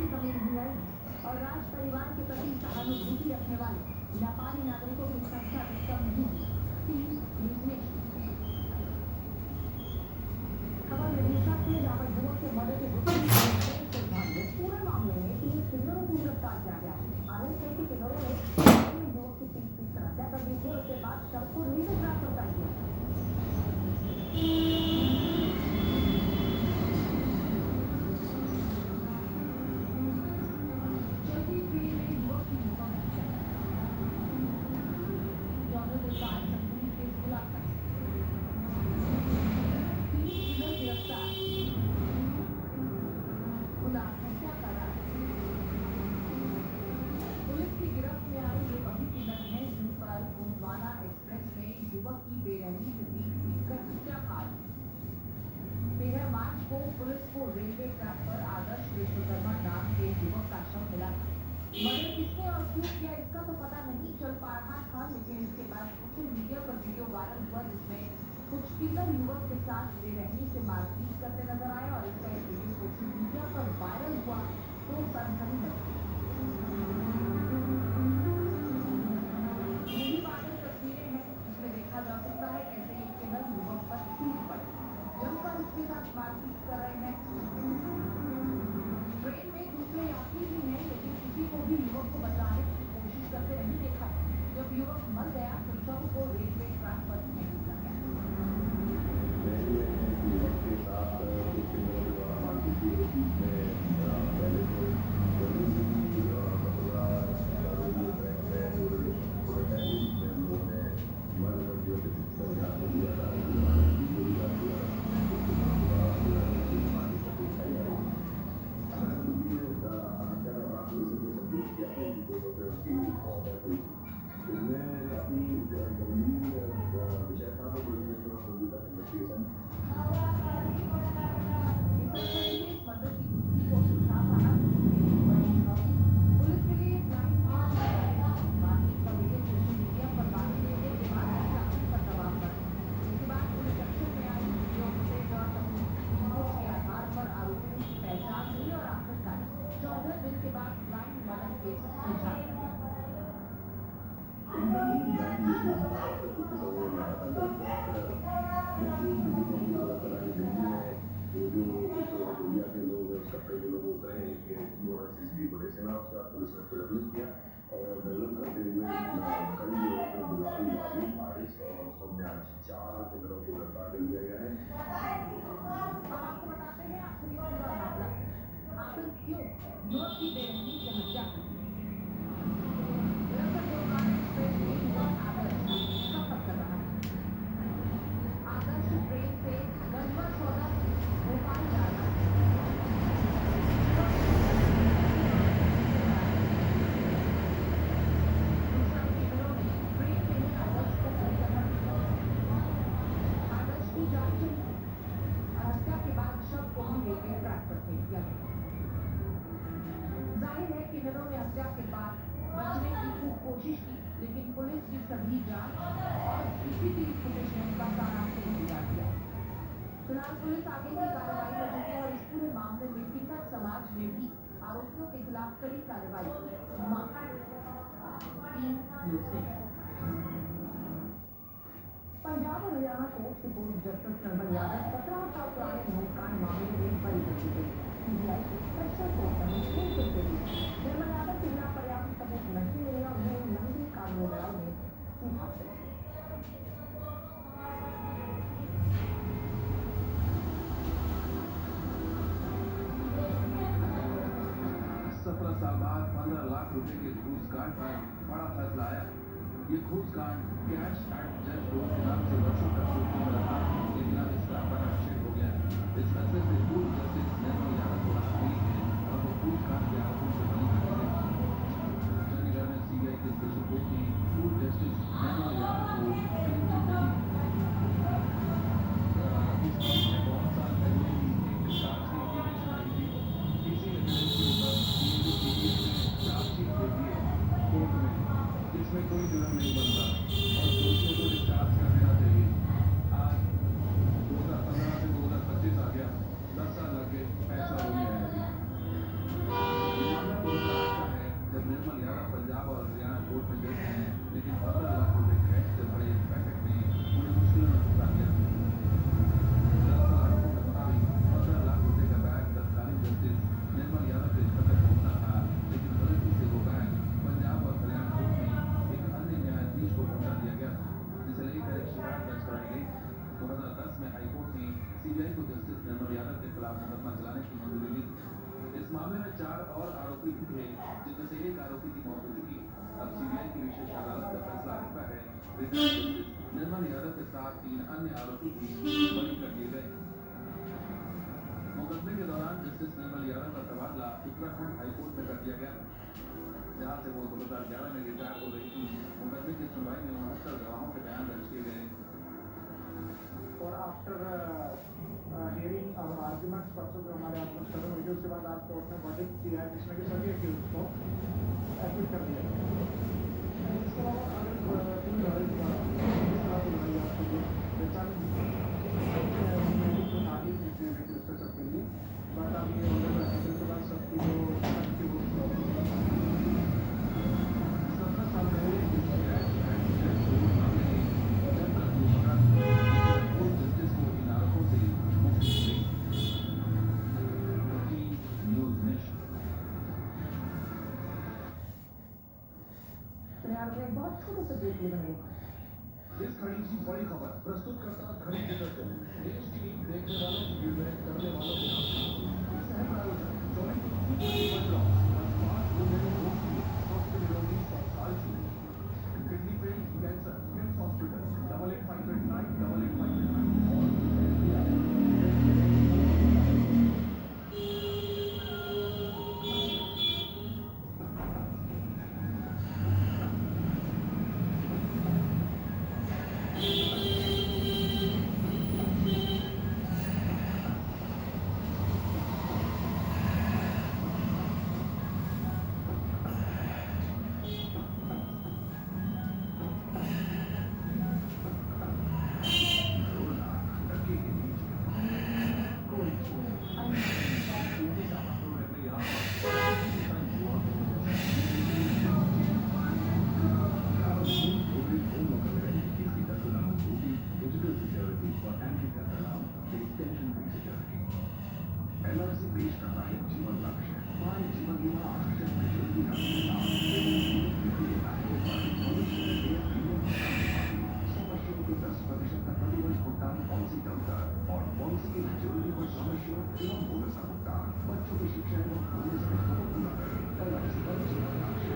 की कमी नहीं आई और राज परिवार के प्रति सहानुभूति रखने वाले जापानी नागरिकों की संख्या भी कम नहीं हुई। खबर विदिशा से जहां पर युवक के मर्डर के पूरे मामले में 3 किन्नरों को गिरफ्तार किया गया। आरोप है कि किन्नरों ने युवक की पीट कर हत्या कर दी थी और उसके बाद शव को नीचे ट्रांसफर कर दिया। युवक की बेरहमी से पीट हत्या कांड 13 मार्च को पुलिस को रेलवे ट्रैक पर आदर्श विश्वकर्मा नाम के युवक का शव मिला। मर्डर किसने और क्यों किया इसका तो पता नहीं चल पा रहा था, लेकिन इसके बाद सोशल मीडिया पर वीडियो वायरल हुआ जिसमें कुछ किन्नर युवक के साथ बेरहमी से मारपीट करते नजर आए और इसका एक वीडियो सोशल मीडिया पर वायरल हुआ तो सनसनी मच गई। यही वायरल तस्वीरें हैं जिसमें देखा जा सकता है कैसे एक किन्नर युवक पर टूट पड़े, जमकर उसके साथ मारपीट कर रहे हैं। ट्रेन में दूसरे यात्री भी हैं, लेकिन किसी को भी युवक को बचाने की कोशिश करते नहीं देखा। जब युवक मर गया तो शव को रेलवे ट्रैक पर फेंक दिया गया। युवक के साथ कुछ दिनों के बाद मारपीट हुई जिसमें पहले तो पुलिस ने प्रदर्शन किया और डेवलप करते हुए कई लोगों को गुलाल वाली बारिश और उसको आज 4 दिनों को गिरफ्तार कर लिया गया है। आपको बताते हैं आखिरी और मामला आखिर क्यों युवक की बेरहमी से हत्या कर दी। आदर्श ट्रेन से गंजवा सौदा भोपाल जा रहा है। जाहिर है कि किन्नरों ने हत्या के बाद बचने की खूब कोशिश की, लेकिन पुलिस की सभी जांच और सीसीटीवी फुटेज ने उनका सारा खेल बिगाड़ दिया। फिलहाल पुलिस आगे की कार्रवाई कर रही है और इस पूरे मामले में किन्नर समाज ने भी आरोपियों के खिलाफ कड़ी कार्रवाई की मांग की। पंजाब और हरियाणा कोर्ट के पूर्व जस्टिस चंदन यादव 17 साल पुराने भूतकांड मामले में बरी कर दी गई। सीबीआई स्पेशल कोर्ट में चंदन यादव के खिलाफ पर्याप्त सबूत नहीं मिले और उन्हें लंबी कानूनी लड़ाई में जीत हासिल की। 17 साल बाद 15 लाख रुपए के घूस कांड पर बड़ा फैसला आया। ये घूस कांड कैश एंड जज रोड के नाम से वर्षों तक सुर्खियों में रहा, लेकिन अब इसका पटाक्षेप हो गया। इस फैसले से पूर्व जस्टिस नैनो यादव को राहत मिली है और वो घूस कांड के आरोपों से बरी कर दी गई। चंडीगढ़ में सीबीआई के स्पेशल कोर्ट ने पूर्व जस्टिस नैनो यादव को क्लीन चिट दी। इस केस में बहुत साल पहले ही एक चार्जशीट एप्लीकेशन आई थी। इसी एविडेंस के ऊपर सीबीआई ने चार्जशीट दे दी है कोर्ट में, जिसमें कोई जुर्म नहीं बनता और दोषियों को डिस्चार्ज कर देना चाहिए। आज 2015 से 2025 आ गया, 10 साल लग गए, फैसला हो गया है। और आरोपी भी थे, जिनमें से एक आरोपी की मौत हो चुकी। अब सीबीआई की विशेष अदालत का फैसला लिखा है। रिटायर्ड जस्टिस निर्मल यादव के साथ 3 अन्य आरोपी भी बरी कर दिए गए। मुकदमे के दौरान जस्टिस निर्मल यादव का तबादला उत्तराखंड हाईकोर्ट में कर दिया गया, जहां से वो 2011 में रिटायर हो गई थी। मुकदमे की सुनवाई में 69 गवाहों के बयान दर्ज किए गए। और आफ्टर हियरिंग और आर्ग्यूमेंट्स परसों जो हमारे आत्मसदन हुई, उसके बाद आज कोर्ट ने वर्डिक्ट दिया है जिसमें कि सभी एक्यूज को एक्विट कर दिया गया। इसके अलावा अगर इन लड़ाई का लड़ाई आपको जो पहचान आगे सबके लिए बट अब ये के बाद सबकी जो 17 साल पहले जस्टिस को इन आरोपों से मुक्ति मिली। News nation. बहुत छोटे से ब्रेक लेना है। इस घड़ी की बड़ी खबर प्रस्तुत करता घड़ी डिटर्जेंट, देश टीवी देखने वालों की भीड़ में करने वालों के नाम। सह प्रायोजक kidney pain cancer KIMS hospital 10% का प्रतिवर्ष भुगतान पॉलिसी चलता और पॉलिसी की मैच्योरिटी पर समस्या एवं बोनस का भुगतान। बच्चों की शिक्षा एवं अन्य समस्याओं को पूरा करें। LIC पर जीवन लक्ष्य।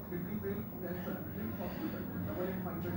Kidney pain cancer KIMS hospital 8859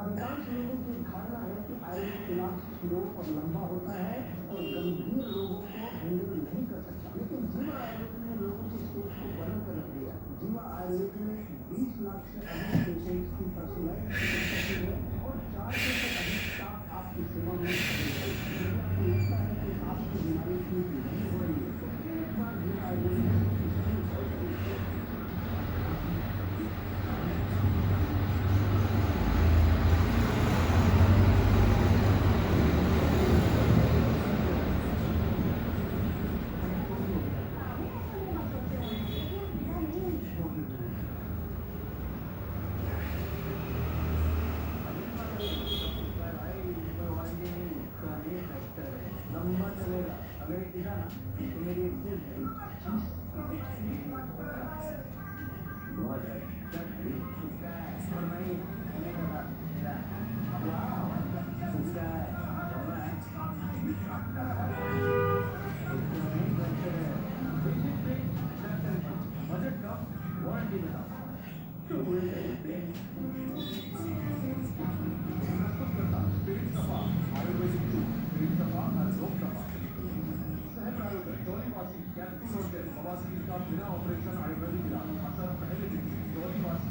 अधिकांश लोगों की धारणा है कि आयुर्वेदिक इलाज स्लो और लंबा होता है और गंभीर लोगों को हैंडल नहीं कर सकता, लेकिन जीवा आयुर्वेद ने लोगों की सोच को बदल कर रख दिया। जीवा आयुर्वेद में 20 लाख से अधिक पेशेंट्स की पर्सनलाइज्ड चिकित्सा है और 400 से अधिक स्टाफ आपकी सेवा में खड़े हैं। यदि आपको लगता है कि आपकी बीमारी ठीक नहीं हो रही है तो एक बार जीवा आयुर्वेद लंबा चलेगा। अगर ये गिरा ना तो मेरी एक चीज और नहीं नहीं कहा बजट का वारंटी बताओ बिना ऑपरेशन आयुर्वेदिक इलाज असर पहले दिन 24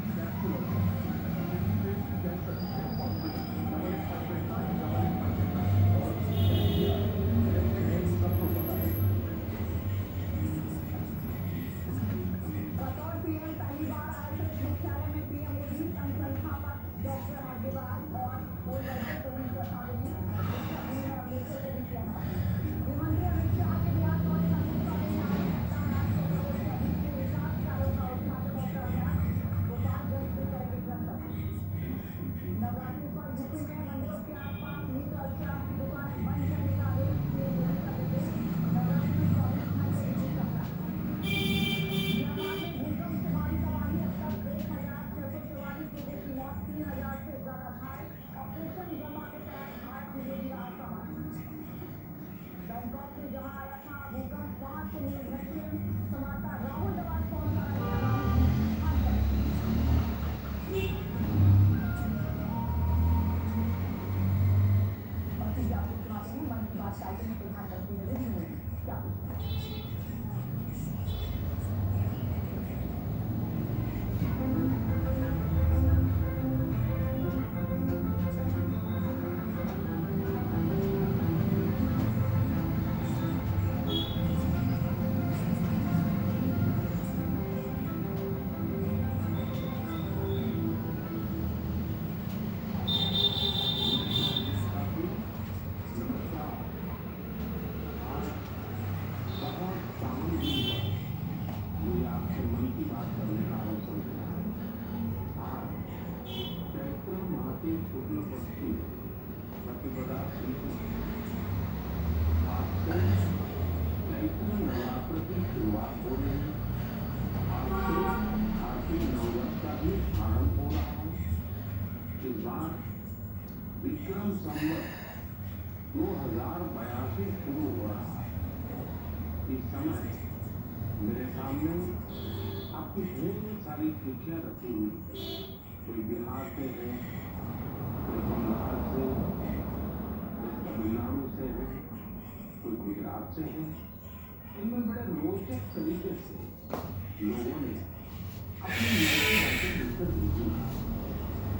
विक्रम संवत 2082 शुरू हो रहा है। इस समय मेरे सामने आपकी ढेर सारी चिट्ठियां रखी हुई है। कोई बिहार से है, कोई बंगाल से, कोई तमिलनाडु से है, कोई गुजरात से है। इनमें बड़े रोचक तरीके से लोगों ने अपनी बातें लिखकर भेजी।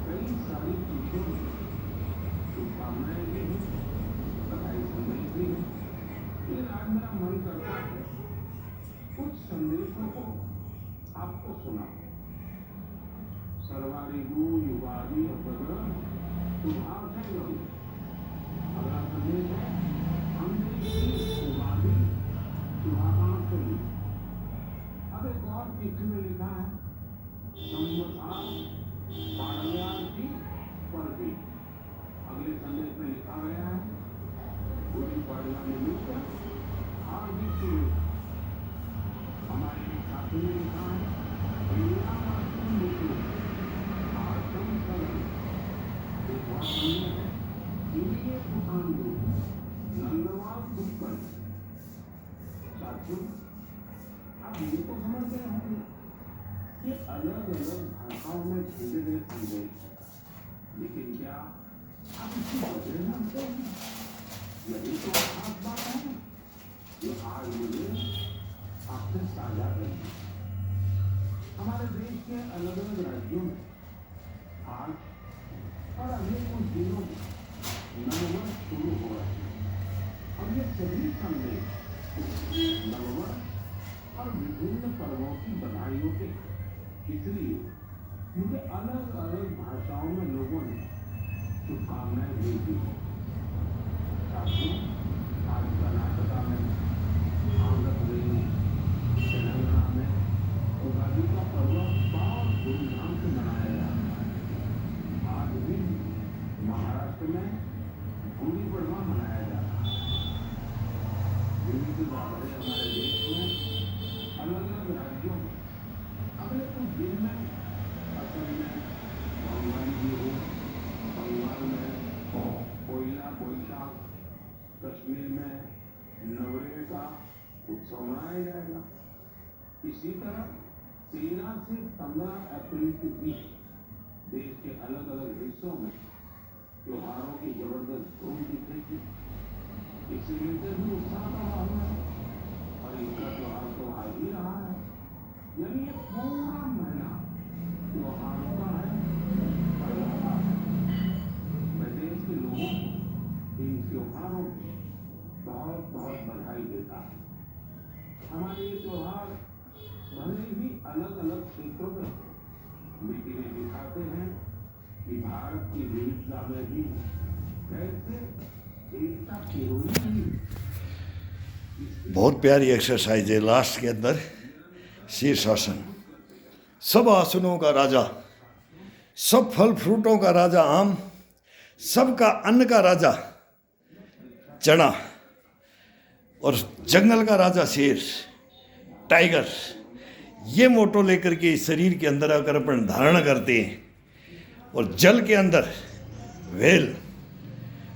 कई सारी चीजों में शुभकामनाएं भी हैं, बधाई संदेश भी हैं। लेकिन आज मेरा मन करता है कुछ संदेशों को आपको सुना। सर्वारिगु युगादि अपद्र शुभाशय। अगला संदेश है अंग्रेजी उगादि शुभाकांक्षी। अब एक और चिट्ठी में लिखा है संवत्सर पाड़व्यार्थी पर भी। अगले संदेश में लिखा गया है गुड़ी पड़वा निमित्त हार्दिक शुभेच्छा। हमारे एक साथी ने लिखा है साथियों, आप ये तो समझ गए होंगे ये अलग अलग भाषाओं में भेजे गए संदेश, लेकिन क्या आप इसकी वजह जानते हैं? यही तो खास बात है जो आज मुझे आपसे साझा करनी है। हमारे देश के अलग अलग राज्यों में आज और अगले कुछ दिनों में नववर्ष शुरू हो रहा है। और ये सभी संदेश नववर्ष और विभिन्न पर्वों की बधाइयों के, इसलिए मुझे अलग अलग भाषाओं में लोगों ने शुभकामनाएं भेजी। साथियों, आज कर्नाटका में, आंध्र प्रदेश, तेलंगाना में उगादी का पर्व बहुत धूमधाम से मनाया जा रहा है। आज भी महाराष्ट्र में गुड़ी पड़वा मनाया जा रहा है। विविधता भरे हमारे देश में अलग अलग राज्यों में अगले कुछ दिन में असम में बंगाली बिहू, बंगाल में पोइला बोईशाख, कश्मीर में नवरेह का उत्सव मनाया जाएगा। इसी तरह 13 से 15 अप्रैल के बीच देश के अलग अलग हिस्सों में त्योहारों की जबरदस्त धूम दिखेगी। इसलिए भी उत्साह बढ़ा हुआ है और इसका त्योहार तो आ ही रहा है। यानी ये पूरा महीना त्योहारों का है, पर्वों का है। मैं देश के लोगों को इन त्योहारों की बहुत बहुत बधाई देता हूँ। हमारे ये त्योहार भले ही अलग अलग क्षेत्रों में लेकिन ये दिखाते हैं कि भारत की विविधता में भी कैसे एकता की हुई। बहुत प्यारी एक्सरसाइज है। लास्ट के अंदर शीर्षासन, सब आसनों का राजा, सब फल फ्रूटों का राजा आम, सबका अन्न का राजा चना, और जंगल का राजा शेर टाइगर। ये मोटो लेकर के इस शरीर के अंदर आकर अपन धारण करते हैं। और जल के अंदर व्हेल,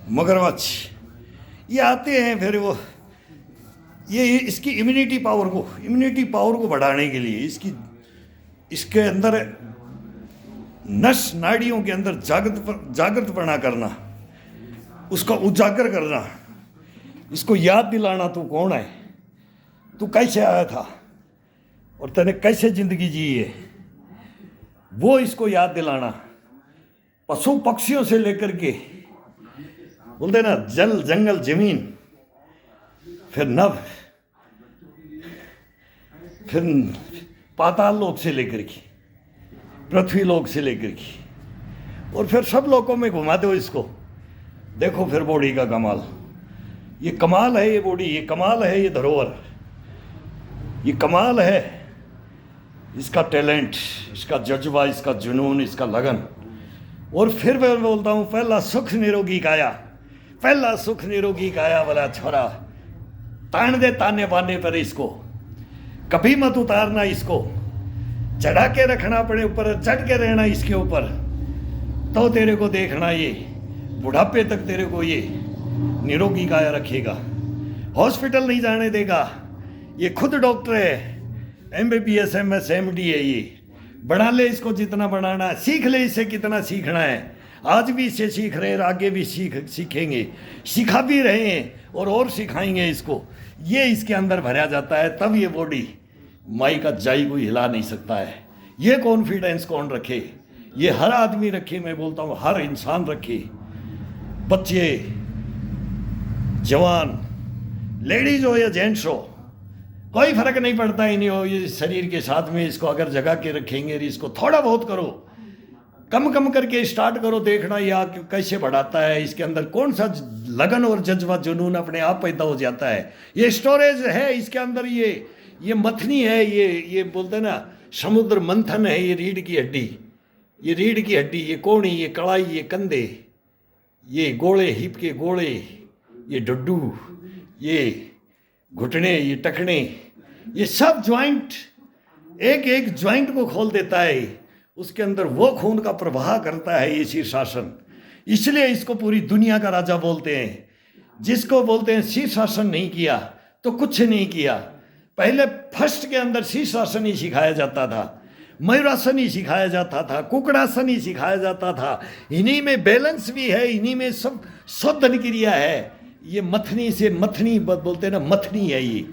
मगरमच्छ ये आते हैं। फिर वो ये इसकी इम्यूनिटी पावर को बढ़ाने के लिए इसके अंदर नस नाड़ियों के अंदर जागृतपना करना, उसका उजागर करना, इसको याद दिलाना तू कौन है, तू कैसे आया था और तूने कैसे जिंदगी जी है, वो इसको याद दिलाना। पशु पक्षियों से लेकर के बोलते ना, जल जंगल जमीन, फिर नभ, फिर पाताल लोक से लेकर के पृथ्वी लोक से लेकर के, और फिर सब लोकों में घुमाते हो इसको। देखो फिर बॉडी का कमाल, ये कमाल है, ये बॉडी, ये कमाल है, ये धरोहर, ये कमाल है, इसका टैलेंट, इसका जज्बा, इसका जुनून, इसका लगन। और फिर मैं बोलता हूँ पहला सुख निरोगी काया, पहला सुख निरोगी काया वाला छोरा, तान दे ताने बाने पर इसको, कभी मत उतारना इसको, चढ़ा के रखना अपने ऊपर, चढ़ के रहना इसके ऊपर, तो तेरे को देखना ये बुढ़ापे तक तेरे को ये निरोगी काया रखेगा, हॉस्पिटल नहीं जाने देगा। ये खुद डॉक्टर है, MBBS MS MD है। ये बढ़ा ले इसको जितना बढ़ाना है, सीख ले इससे कितना सीखना है। आज भी इससे सीख रहे हैं, आगे भी सीखेंगे, सिखा भी रहे हैं और सिखाएंगे इसको। ये इसके अंदर भरा जाता है, तब ये बॉडी माई का जाई को हिला नहीं सकता है। ये कॉन्फिडेंस कौन रखे? ये हर आदमी रखे, मैं बोलता हूँ हर इंसान रखे, बच्चे, जवान, लेडीज हो या जेंट्स हो, कोई फर्क नहीं पड़ता ही नहीं हो। ये शरीर के साथ में इसको अगर जगा के रखेंगे, इसको थोड़ा बहुत करो, कम कम करके स्टार्ट करो, देखना ये कैसे बढ़ाता है। इसके अंदर कौन सा लगन और जज्बा जुनून अपने आप पैदा हो जाता है। ये स्टोरेज है इसके अंदर, ये मथनी है, ये बोलते हैं ना समुद्र मंथन है। ये रीढ़ की हड्डी, ये रीढ़ की हड्डी, ये कोहनी, ये कड़ाई, ये कंधे, ये गोले, हिप के गोले, ये डड्डू, ये घुटने, ये टखने, ये सब ज्वाइंट, एक एक ज्वाइंट को खोल देता है। उसके अंदर वो खून का प्रवाह करता है ये शीर्षासन। इसलिए इसको पूरी दुनिया का राजा बोलते हैं। जिसको बोलते हैं शीर्षासन नहीं किया तो कुछ नहीं किया। पहले फर्स्ट के अंदर शीर्षासन ही सिखाया जाता था, मयूरासन ही सिखाया जाता था, कुकड़ासन ही सिखाया जाता था। इन्हीं में बैलेंस भी है, इन्हीं में सब शोधन क्रिया है। ये मथनी से मथनी बोलते हैं ना, मथनी है ये।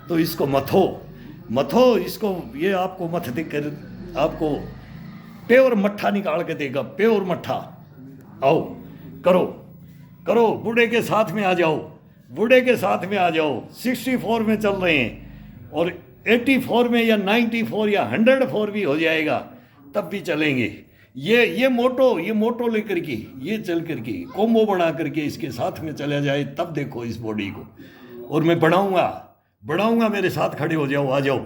तो इसको मथो इसको, ये आपको मथ देकर आपको प्योर मट्ठा निकाल के देगा, प्योर मट्ठा। आओ करो, बूढ़े के साथ में आ जाओ, बूढ़े के साथ में आ जाओ। 64 में चल रहे हैं और 84 में या 94 या 104 भी हो जाएगा तब भी चलेंगे। ये मोटो लेकर के, ये चल करके कोम्बो बना करके इसके साथ में चला जाए, तब देखो इस बॉडी को। और मैं बढ़ाऊंगा, मेरे साथ खड़े हो जाओ, आ जाओ।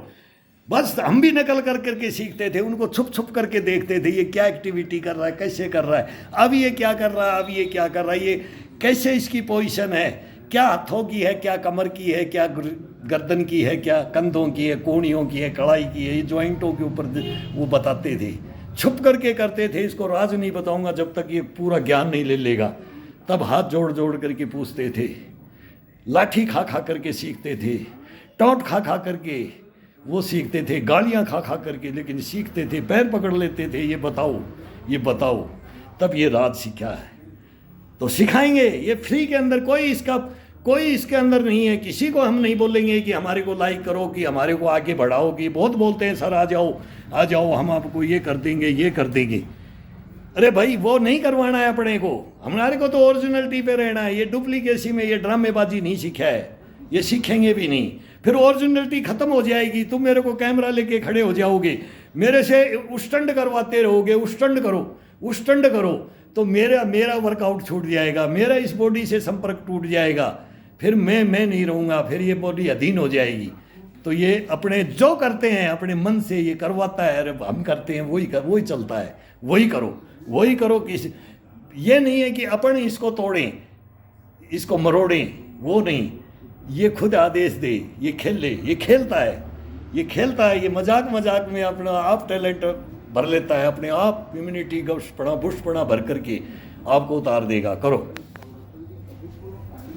बस हम भी नकल करके सीखते थे, उनको छुप करके देखते थे, ये क्या एक्टिविटी कर रहा है, कैसे कर रहा है, अब ये क्या कर रहा है, अब ये क्या कर रहा है, ये कैसे इसकी पोजीशन है, क्या हाथों की है, क्या कमर की है, क्या गर्दन की है, क्या कंधों की है, कोहनियों की है, कड़ाई की है, ये ज्वाइंटों के ऊपर वो बताते थे। छुप करके करते थे। इसको राज नहीं बताऊंगा जब तक ये पूरा ज्ञान नहीं ले लेगा। तब हाथ जोड़ करके पूछते थे, लाठी खा करके सीखते थे, टोंट खा करके वो सीखते थे, गालियाँ खा करके, लेकिन सीखते थे। पैर पकड़ लेते थे, ये बताओ, तब ये राज सीखा है। तो सिखाएंगे, ये फ्री के अंदर कोई इसके अंदर नहीं है। किसी को हम नहीं बोलेंगे कि हमारे को लाइक करो, कि हमारे को आगे बढ़ाओ, कि बहुत बोलते हैं सर आ जाओ हम आपको ये कर देंगे। अरे भाई, वो नहीं करवाना है अपने को, हमारे को तो ओरिजिनलिटी पे रहना है। ये डुप्लीकेसी में, ये ड्रामेबाजी नहीं सीखा है, ये सीखेंगे भी नहीं। फिर ओरिजिनलिटी ख़त्म हो जाएगी। तुम मेरे को कैमरा लेके खड़े हो जाओगे, मेरे से उस्टंड करवाते रहोगे, उस्टंड करो तो मेरा वर्कआउट छूट जाएगा, मेरा इस बॉडी से संपर्क टूट जाएगा, फिर मैं नहीं रहूँगा, फिर ये बॉडी अधीन हो जाएगी। तो ये अपने जो करते हैं अपने मन से ये करवाता है। अरे हम करते हैं वही चलता है, वही करो कि ये नहीं है कि अपन इसको तोड़ें, इसको मरोड़ें, वो नहीं। ये खुद आदेश दे, ये खेलता है, ये मजाक में अपना आप टैलेंट भर लेता है, अपने आप इम्यूनिटी बुष्पणा भर करके आपको उतार देगा। करो।